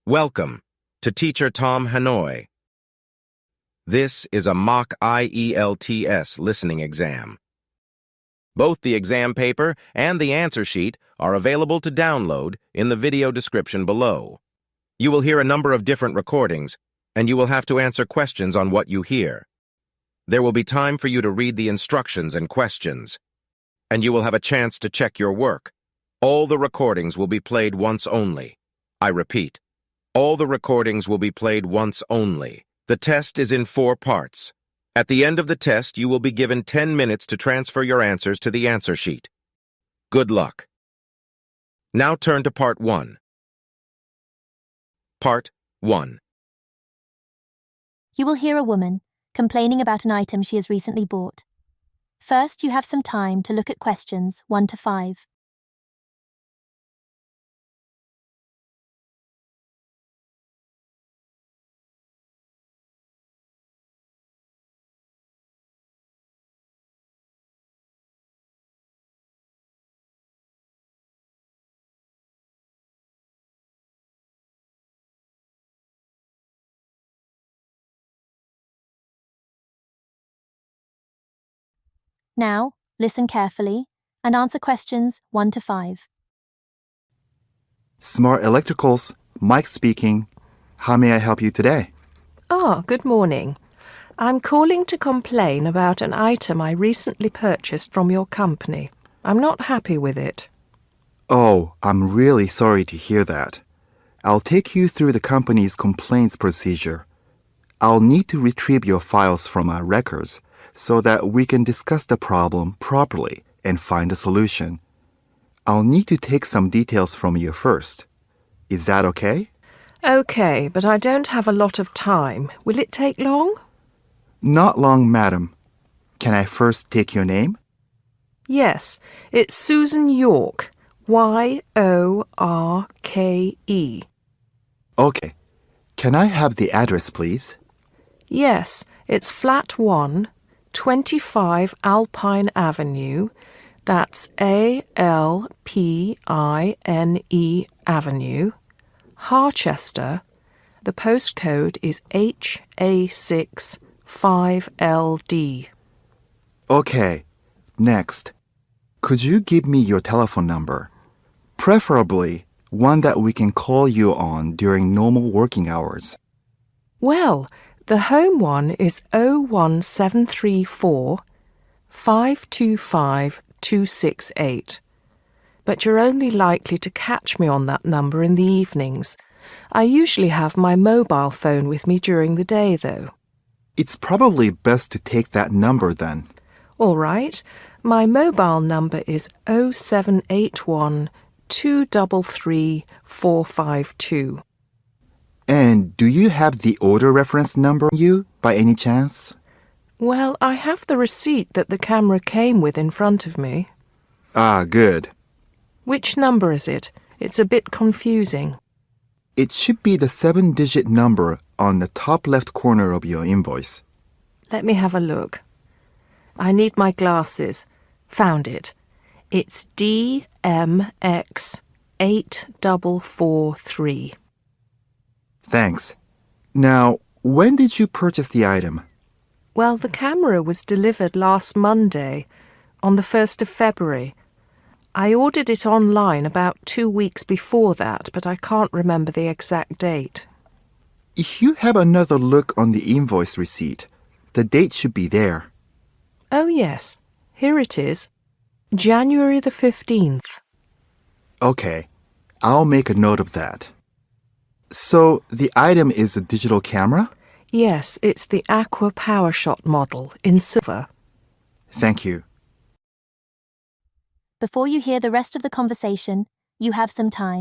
Welcome to Teacher Tom Hanoi. This is a mock IELTS listening exam. Both the exam paper and the answer sheet are available to download in the video description below. You will hear a number of different recordings, and you will have to answer questions on what you hear. There will be time for you to read the instructions and questions, and you will have a chance to check your work. All the recordings will be played once only. I repeat, all the recordings will be played once only. The test is in 4 parts. At the end of the test, you will be given 10 minutes to transfer your answers to the answer sheet. Good luck. Now turn to Part 1. Part 1. You will hear a woman complaining about an item she has recently bought. First, you have some time to look at questions 1 to 5. Now, listen carefully and answer questions 1 to 5. Smart Electricals, Mike speaking. How may I help you today? Good morning. I'm calling to complain about an item I recently purchased from your company. I'm not happy with it. Oh, I'm really sorry to hear that. I'll take you through the company's complaints procedure. I'll need to retrieve your files from our records so that we can discuss the problem properly and find a solution. I'll need to take some details from you first. Is that okay? Okay, but I don't have a lot of time. Will it take long? Not long, madam. Can I first take your name? Yes, it's Susan Yorke. Yorke. Okay. Can I have the address, please? Yes, it's Flat 1, 25 Alpine Avenue. That's ALPINE Avenue, Harchester. The postcode is HA6 5LD. Okay. Next. Could you give me your telephone number? Preferably one that we can call you on during normal working hours. Well, the home one is 01734 525 268. But you're only likely to catch me on that number in the evenings. I usually have my mobile phone with me during the day, though. It's probably best to take that number then. All right. My mobile number is 0781 233 452. And do you have the order reference number on you by any chance? Well, I have the receipt that the camera came with in front of me. Ah, good. Which number is it? It's a bit confusing. It should be the 7-digit number on the top left corner of your invoice. Let me have a look. I need my glasses. Found it. It's DMX8443. Thanks. Now, when did you purchase the item? Well, the camera was delivered last Monday, on the 1st of February. I ordered it online about 2 weeks before that, but I can't remember the exact date. If you have another look on the invoice receipt, the date should be there. Oh, yes. Here it is. January the 15th. Okay, I'll make a note of that. So, the item is a digital camera? Yes, it's the Aqua PowerShot model in silver. Thank you. Before you hear the rest of the conversation, you have some time.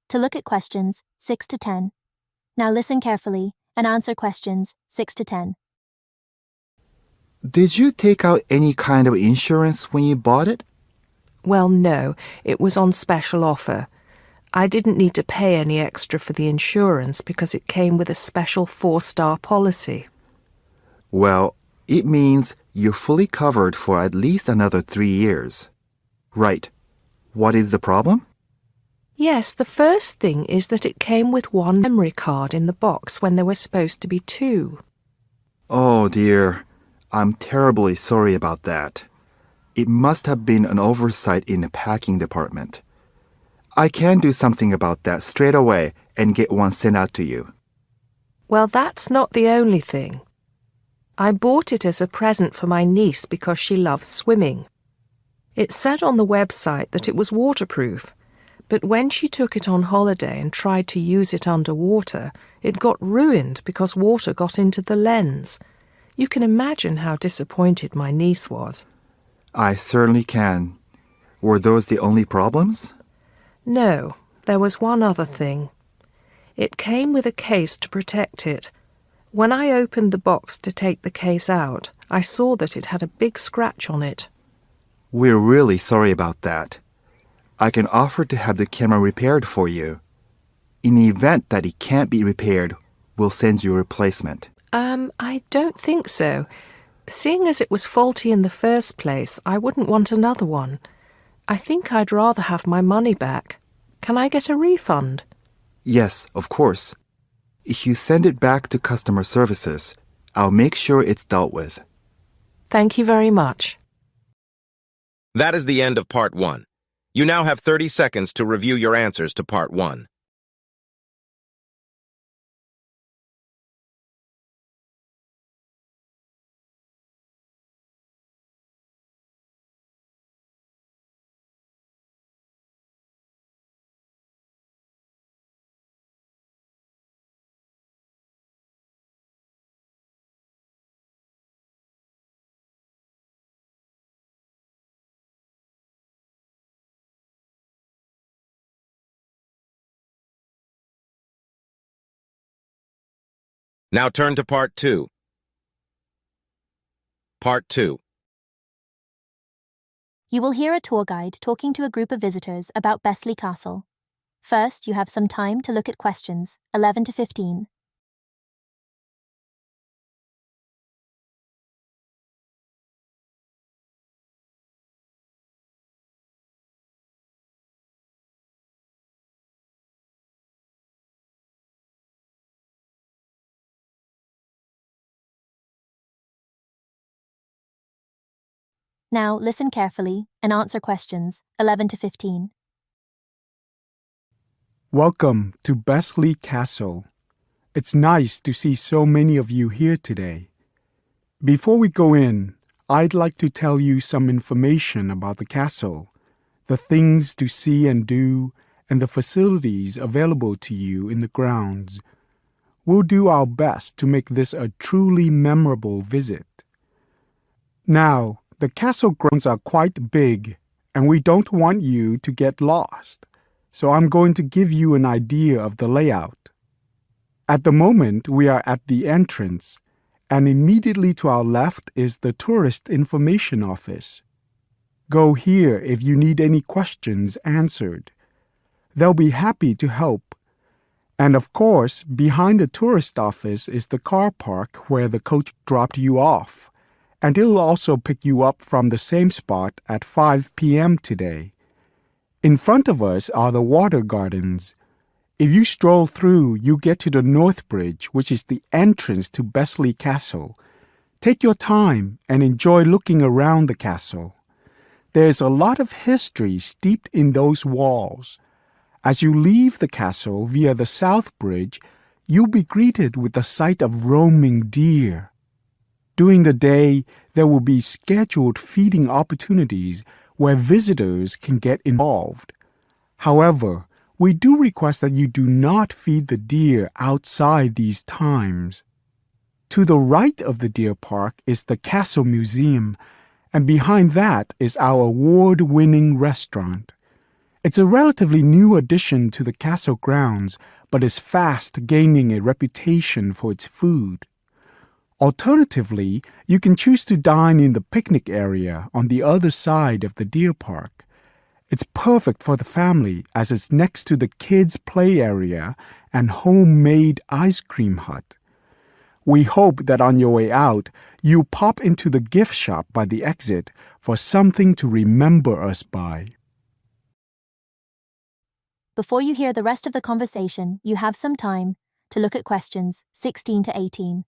To look at questions 6 to 10. Now listen carefully and answer questions 6 to 10. Did you take out any kind of insurance when you bought it? Well, no, it was on special offer. I didn't need to pay any extra for the insurance because it came with a special 4-star policy. Well, it means you're fully covered for at least another 3 years. Right. What is the problem? Yes, the first thing is that it came with one memory card in the box when there were supposed to be 2. Oh dear, I'm terribly sorry about that. It must have been an oversight in the packing department. I can do something about that straight away and get one sent out to you. Well, that's not the only thing. I bought it as a present for my niece because she loves swimming. It said on the website that it was waterproof, but when she took it on holiday and tried to use it underwater, it got ruined because water got into the lens. You can imagine how disappointed my niece was. I certainly can. Were those the only problems? No, there was one other thing. It came with a case to protect it. When I opened the box to take the case out, I saw that it had a big scratch on it. We're really sorry about that. I can offer to have the camera repaired for you. In the event that it can't be repaired, we'll send you a replacement. I don't think so. Seeing as it was faulty in the first place, I wouldn't want another one. I think I'd rather have my money back. Can I get a refund? Yes, of course. If you send it back to customer services, I'll make sure it's dealt with. Thank you very much. That is the end of Part 1. You now have 30 seconds to review your answers to Part 1. Now turn to Part 2. Part 2. You will hear a tour guide talking to a group of visitors about Bessley Castle. First, you have some time to look at questions 11 to 15. Now listen carefully and answer questions 11 to 15. Welcome to Bessley Castle. It's nice to see so many of you here today. Before we go in, I'd like to tell you some information about the castle, the things to see and do, and the facilities available to you in the grounds. We'll do our best to make this a truly memorable visit. Now, the castle grounds are quite big, and we don't want you to get lost, so I'm going to give you an idea of the layout. At the moment, we are at the entrance, and immediately to our left is the Tourist Information Office. Go here if you need any questions answered. They'll be happy to help. And of course, behind the tourist office is the car park where the coach dropped you off. And it'll also pick you up from the same spot at 5 p.m. today. In front of us are the water gardens. If you stroll through, you get to the North Bridge, which is the entrance to Bessley Castle. Take your time and enjoy looking around the castle. There's a lot of history steeped in those walls. As you leave the castle via the South Bridge, you'll be greeted with the sight of roaming deer. During the day, there will be scheduled feeding opportunities where visitors can get involved. However, we do request that you do not feed the deer outside these times. To the right of the deer park is the Castle Museum, and behind that is our award-winning restaurant. It's a relatively new addition to the castle grounds, but is fast gaining a reputation for its food. Alternatively, you can choose to dine in the picnic area on the other side of the deer park. It's perfect for the family as it's next to the kids' play area and homemade ice cream hut. We hope that on your way out, you pop into the gift shop by the exit for something to remember us by. Before you hear the rest of the conversation, you have some time to look at questions 16 to 18.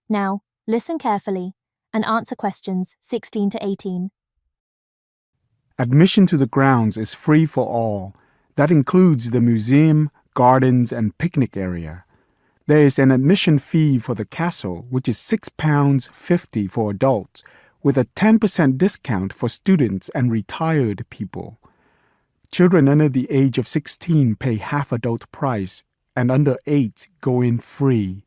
Now, listen carefully and answer questions 16 to 18. Admission to the grounds is free for all. That includes the museum, gardens, and picnic area. There is an admission fee for the castle, which is £6.50 for adults, with a 10% discount for students and retired people. Children under the age of 16 pay half adult price, and under 8 go in free.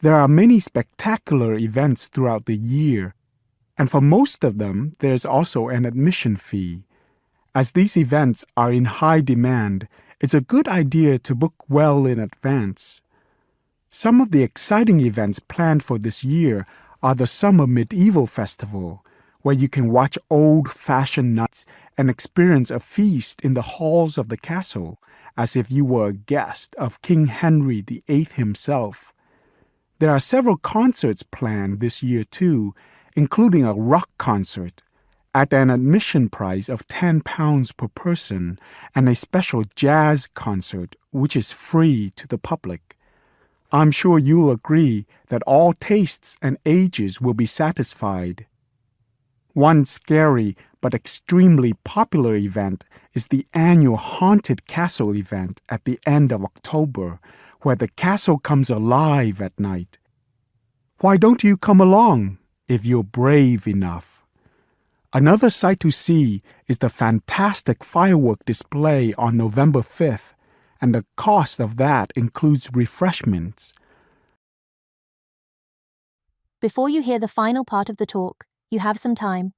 There are many spectacular events throughout the year, and for most of them, there's also an admission fee. As these events are in high demand, it's a good idea to book well in advance. Some of the exciting events planned for this year are the Summer Medieval Festival, where you can watch old-fashioned nights and experience a feast in the halls of the castle, as if you were a guest of King Henry VIII himself. There are several concerts planned this year too, including a rock concert at an admission price of £10 per person and a special jazz concert which is free to the public. I'm sure you'll agree that all tastes and ages will be satisfied. One scary but extremely popular event is the annual Haunted Castle event at the end of October, where the castle comes alive at night. Why don't you come along if you're brave enough? Another sight to see is the fantastic firework display on November 5th, and the cost of that includes refreshments. Before you hear the final part of the talk, you have some time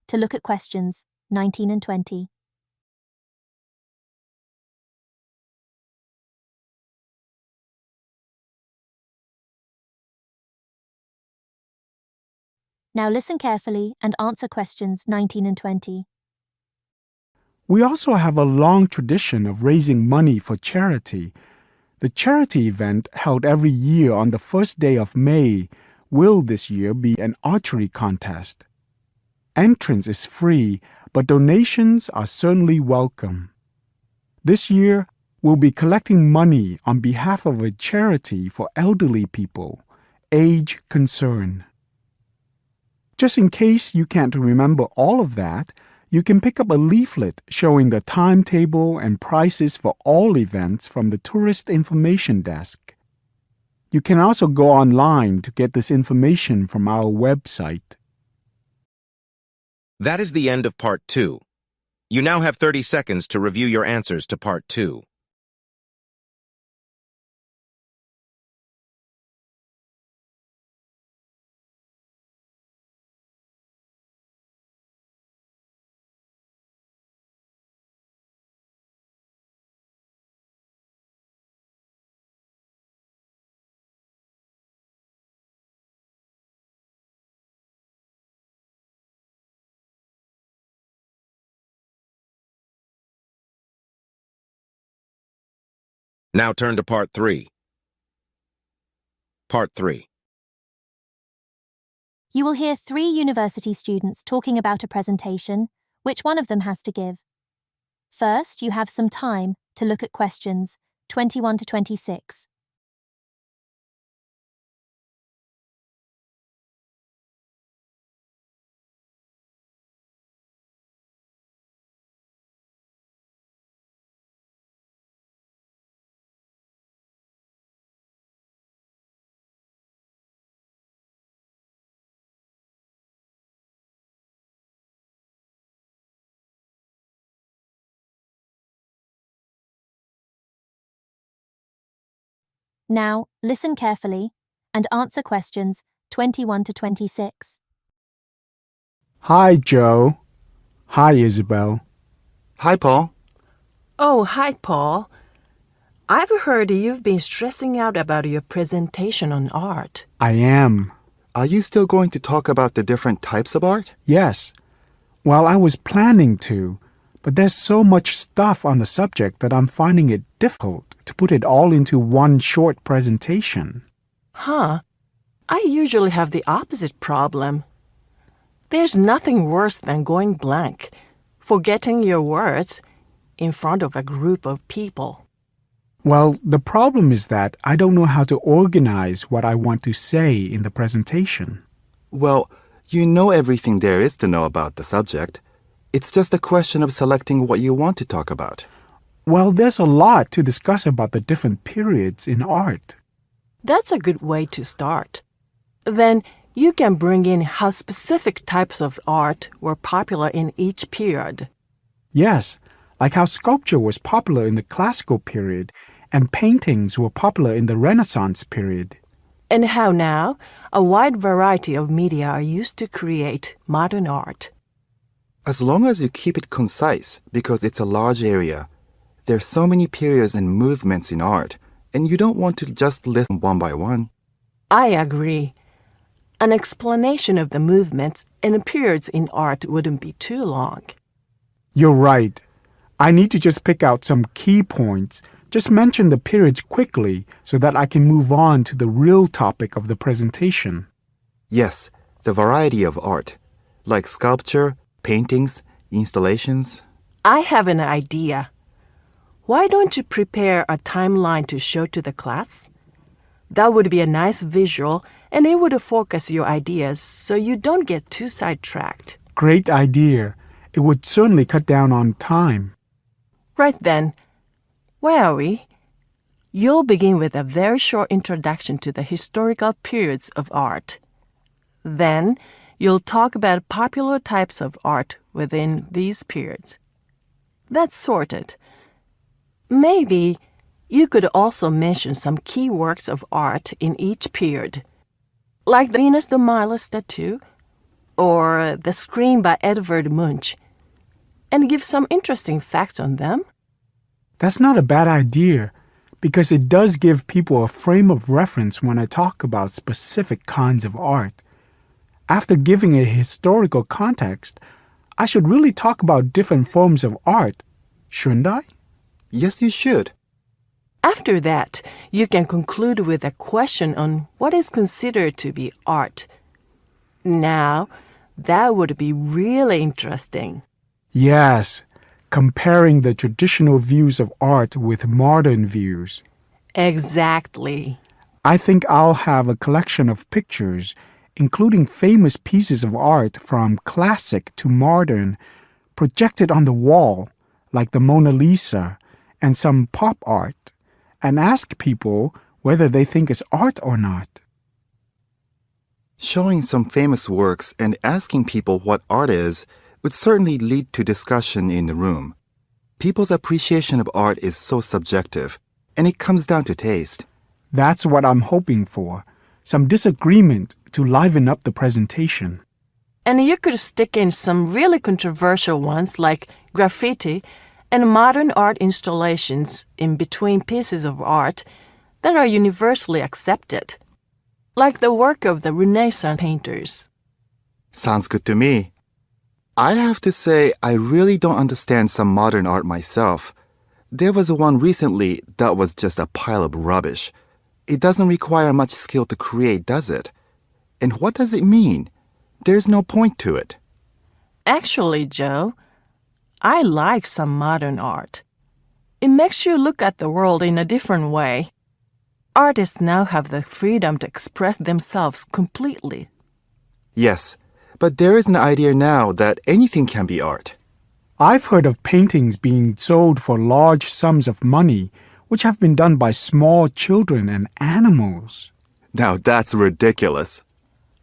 to look at questions 19 and 20. Now listen carefully and answer questions 19 and 20. We also have a long tradition of raising money for charity. The charity event held every year on the first day of May will this year be an archery contest. Entrance is free, but donations are certainly welcome. This year, we'll be collecting money on behalf of a charity for elderly people, Age Concern. Just in case you can't remember all of that, you can pick up a leaflet showing the timetable and prices for all events from the Tourist Information Desk. You can also go online to get this information from our website. That is the end of Part 2. You now have 30 seconds to review your answers to Part 2. Now turn to Part 3. Part 3. You will hear 3 university students talking about a presentation, which one of them has to give. First, you have some time to look at questions 21 to 26. Now, listen carefully and answer questions 21 to 26. Hi, Joe. Hi, Isabel. Hi, Paul. Oh, hi, Paul. I've heard you've been stressing out about your presentation on art. I am. Are you still going to talk about the different types of art? Yes. Well, I was planning to, but there's so much stuff on the subject that I'm finding it difficult to put it all into one short presentation. Huh? I usually have the opposite problem. There's nothing worse than going blank, forgetting your words in front of a group of people. Well, the problem is that I don't know how to organize what I want to say in the presentation. Well, you know everything there is to know about the subject. It's just a question of selecting what you want to talk about. Well, there's a lot to discuss about the different periods in art. That's a good way to start. Then you can bring in how specific types of art were popular in each period. Yes, like how sculpture was popular in the classical period and paintings were popular in the Renaissance period. And how now a wide variety of media are used to create modern art. As long as you keep it concise, because it's a large area, there's so many periods and movements in art, and you don't want to just list one by one. I agree. An explanation of the movements and periods in art wouldn't be too long. You're right. I need to just pick out some key points, just mention the periods quickly so that I can move on to the real topic of the presentation. Yes, the variety of art, like sculpture, paintings, installations. I have an idea. Why don't you prepare a timeline to show to the class? That would be a nice visual, and it would focus your ideas so you don't get too sidetracked. Great idea. It would certainly cut down on time. Right then, where are we? You'll begin with a very short introduction to the historical periods of art. Then, you'll talk about popular types of art within these periods. That's sorted. Maybe you could also mention some key works of art in each period, like the Venus de Milo statue or the Scream by Edvard Munch, and give some interesting facts on them. That's not a bad idea, because it does give people a frame of reference when I talk about specific kinds of art. After giving a historical context, I should really talk about different forms of art, shouldn't I? Yes, you should. After that, you can conclude with a question on what is considered to be art. Now, that would be really interesting. Yes, comparing the traditional views of art with modern views. Exactly. I think I'll have a collection of pictures, including famous pieces of art from classic to modern, projected on the wall, like the Mona Lisa, and some pop art, and ask people whether they think it's art or not. Showing some famous works and asking people what art is would certainly lead to discussion in the room. People's appreciation of art is so subjective, and it comes down to taste. That's what I'm hoping for, some disagreement to liven up the presentation. And you could stick in some really controversial ones like graffiti and modern art installations in between pieces of art that are universally accepted, like the work of the Renaissance painters. Sounds good to me. I have to say, I really don't understand some modern art myself. There was one recently that was just a pile of rubbish. It doesn't require much skill to create, does it? And what does it mean? There's no point to it. Actually, Joe, I like some modern art. It makes you look at the world in a different way. Artists now have the freedom to express themselves completely. Yes, but there is an idea now that anything can be art. I've heard of paintings being sold for large sums of money, which have been done by small children and animals. Now that's ridiculous.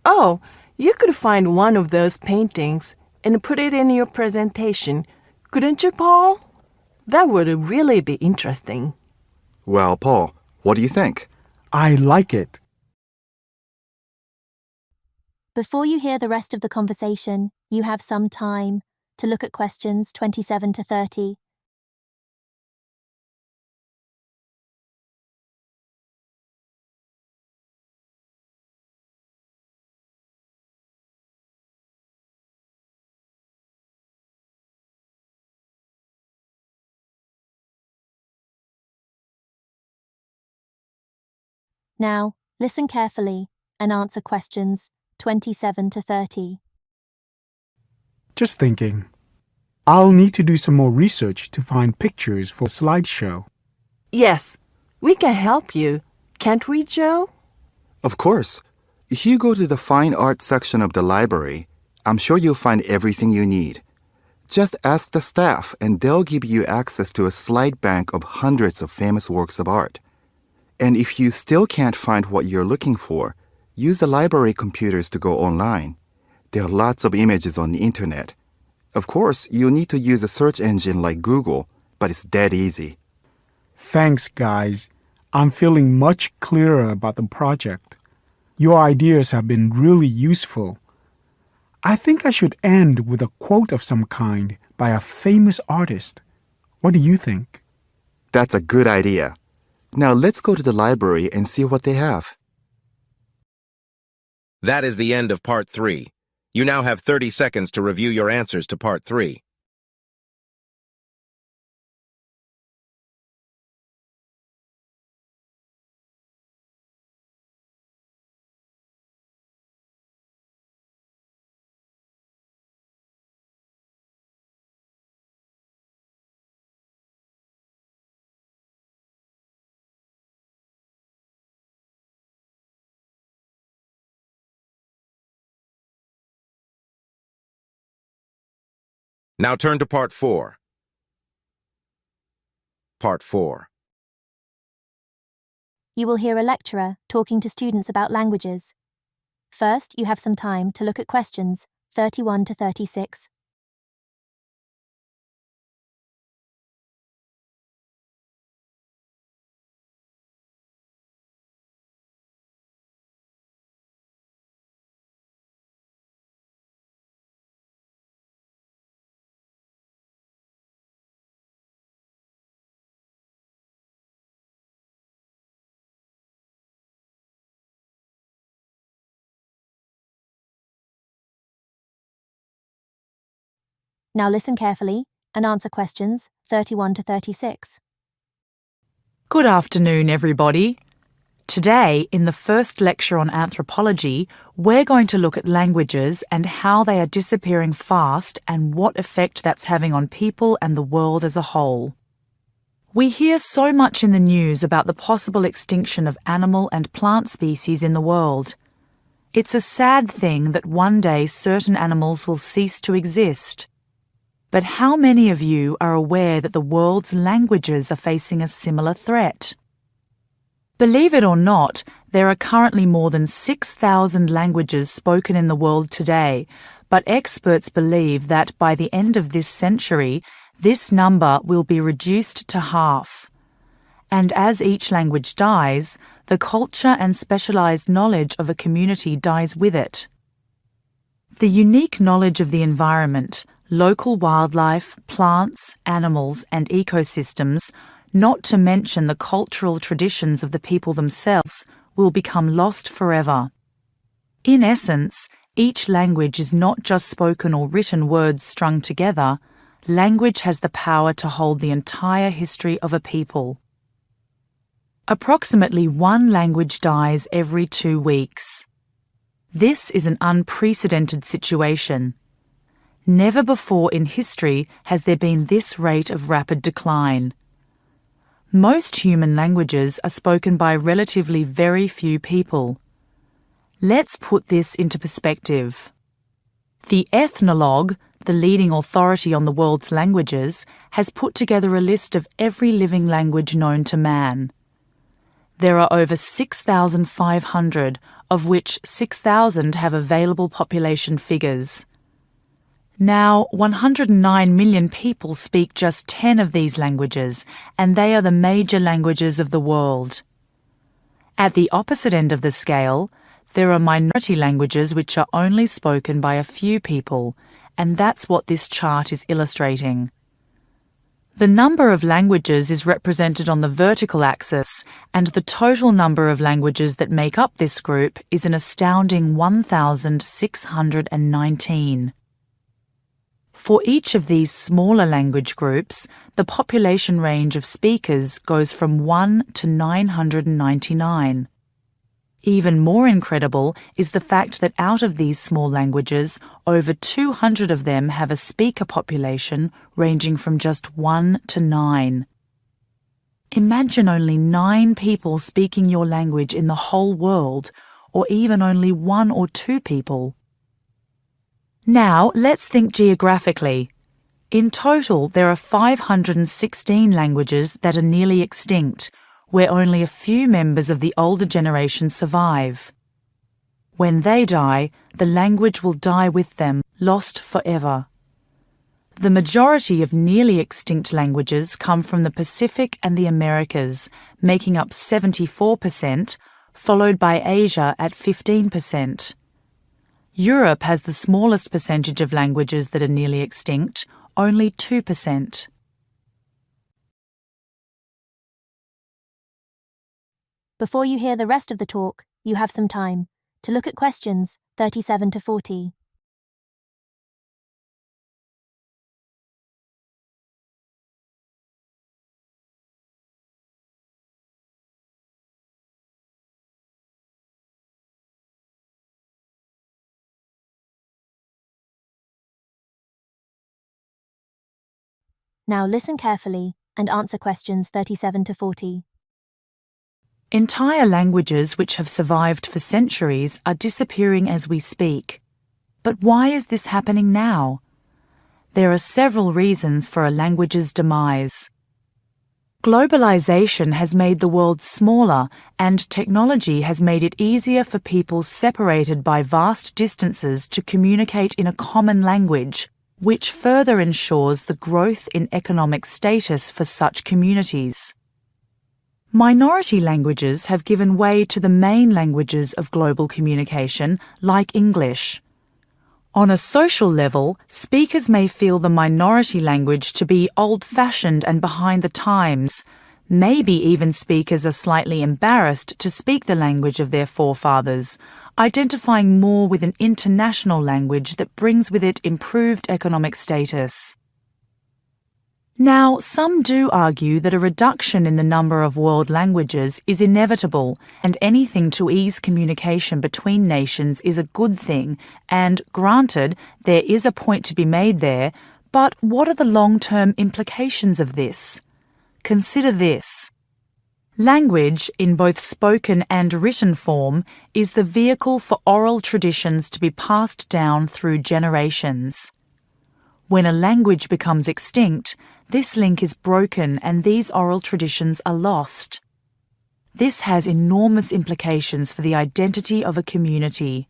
Oh, you could find one of those paintings and put it in your presentation, couldn't you, Paul? That would really be interesting. Well, Paul, what do you think? I like it. Before you hear the rest of the conversation, you have some time to look at questions 27 to 30. Now, listen carefully and answer questions 27 to 30. Just thinking. I'll need to do some more research to find pictures for a slideshow. Yes, we can help you. Can't we, Joe? Of course. If you go to the fine art section of the library, I'm sure you'll find everything you need. Just ask the staff and they'll give you access to a slide bank of hundreds of famous works of art. And if you still can't find what you're looking for, use the library computers to go online. There are lots of images on the internet. Of course, you'll need to use a search engine like Google, but it's dead easy. Thanks, guys. I'm feeling much clearer about the project. Your ideas have been really useful. I think I should end with a quote of some kind by a famous artist. What do you think? That's a good idea. Now let's go to the library and see what they have. That is the end of Part 3. You now have 30 seconds to review your answers to Part 3. Now turn to Part 4. Part 4. You will hear a lecturer talking to students about languages. First, you have some time to look at questions 31 to 36. Now listen carefully and answer questions 31 to 36. Good afternoon, everybody. Today, in the first lecture on anthropology, we're going to look at languages and how they are disappearing fast and what effect that's having on people and the world as a whole. We hear so much in the news about the possible extinction of animal and plant species in the world. It's a sad thing that one day certain animals will cease to exist. But how many of you are aware that the world's languages are facing a similar threat? Believe it or not, there are currently more than 6,000 languages spoken in the world today, but experts believe that by the end of this century, this number will be reduced to half. And as each language dies, the culture and specialized knowledge of a community dies with it. The unique knowledge of the environment, local wildlife, plants, animals, and ecosystems, not to mention the cultural traditions of the people themselves, will become lost forever. In essence, each language is not just spoken or written words strung together. Language has the power to hold the entire history of a people. Approximately one language dies every 2 weeks. This is an unprecedented situation. Never before in history has there been this rate of rapid decline. Most human languages are spoken by relatively very few people. Let's put this into perspective. The Ethnologue, the leading authority on the world's languages, has put together a list of every living language known to man. There are over 6,500, of which 6,000 have available population figures. Now, 109 million people speak just 10 of these languages, and they are the major languages of the world. At the opposite end of the scale, there are minority languages which are only spoken by a few people, and that's what this chart is illustrating. The number of languages is represented on the vertical axis, and the total number of languages that make up this group is an astounding 1,619. For each of these smaller language groups, the population range of speakers goes from 1 to 999. Even more incredible is the fact that out of these small languages, over 200 of them have a speaker population ranging from just 1 to 9. Imagine only 9 people speaking your language in the whole world, or even only 1 or 2 people. Now, let's think geographically. In total, there are 516 languages that are nearly extinct, where only a few members of the older generation survive. When they die, the language will die with them, lost forever. The majority of nearly extinct languages come from the Pacific and the Americas, making up 74%, followed by Asia at 15%. Europe has the smallest percentage of languages that are nearly extinct, only 2%. Before you hear the rest of the talk, you have some time to look at questions 37 to 40. Now listen carefully and answer questions 37 to 40. Entire languages which have survived for centuries are disappearing as we speak. But why is this happening now? There are several reasons for a language's demise. Globalization has made the world smaller, and technology has made it easier for people separated by vast distances to communicate in a common language, which further ensures the growth in economic status for such communities. Minority languages have given way to the main languages of global communication, like English. On a social level, speakers may feel the minority language to be old-fashioned and behind the times. Maybe even speakers are slightly embarrassed to speak the language of their forefathers, identifying more with an international language that brings with it improved economic status. Now, some do argue that a reduction in the number of world languages is inevitable, and anything to ease communication between nations is a good thing, and granted, there is a point to be made there, but what are the long-term implications of this? Consider this. Language, in both spoken and written form, is the vehicle for oral traditions to be passed down through generations. When a language becomes extinct, this link is broken and these oral traditions are lost. This has enormous implications for the identity of a community.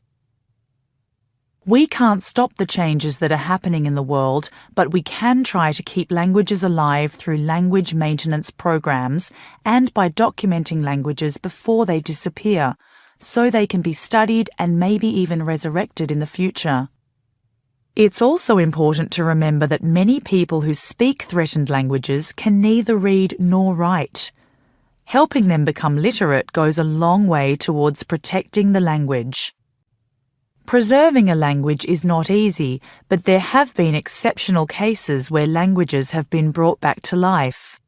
We can't stop the changes that are happening in the world, but we can try to keep languages alive through language maintenance programs and by documenting languages before they disappear, so they can be studied and maybe even resurrected in the future. It's also important to remember that many people who speak threatened languages can neither read nor write. Helping them become literate goes a long way towards protecting the language. Preserving a language is not easy, but there have been exceptional cases where languages have been brought back to life.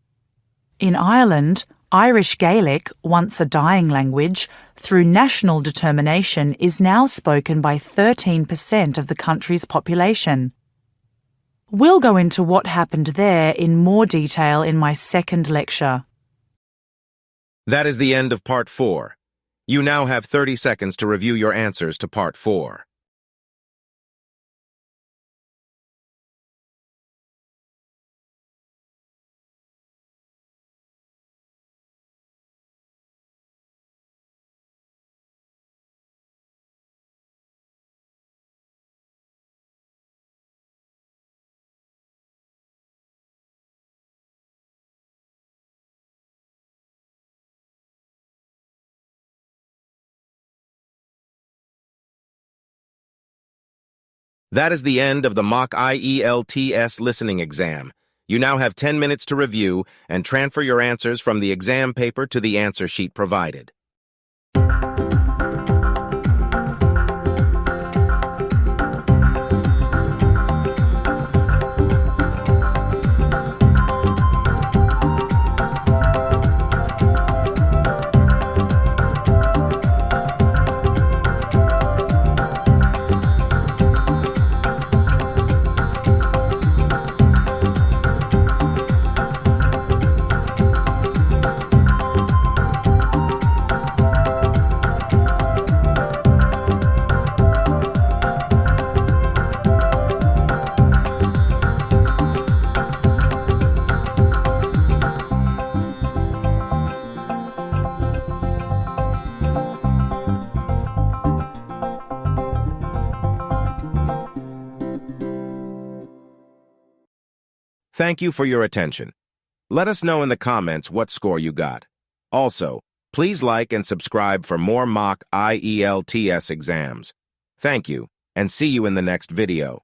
In Ireland, Irish Gaelic, once a dying language, through national determination is now spoken by 13% of the country's population. We'll go into what happened there in more detail in my second lecture. That is the end of Part 4. You now have 30 seconds to review your answers to Part 4. That is the end of the mock IELTS listening exam. You now have 10 minutes to review and transfer your answers from the exam paper to the answer sheet provided. Thank you for your attention. Let us know in the comments what score you got. Also, please like and subscribe for more mock IELTS exams. Thank you, and see you in the next video.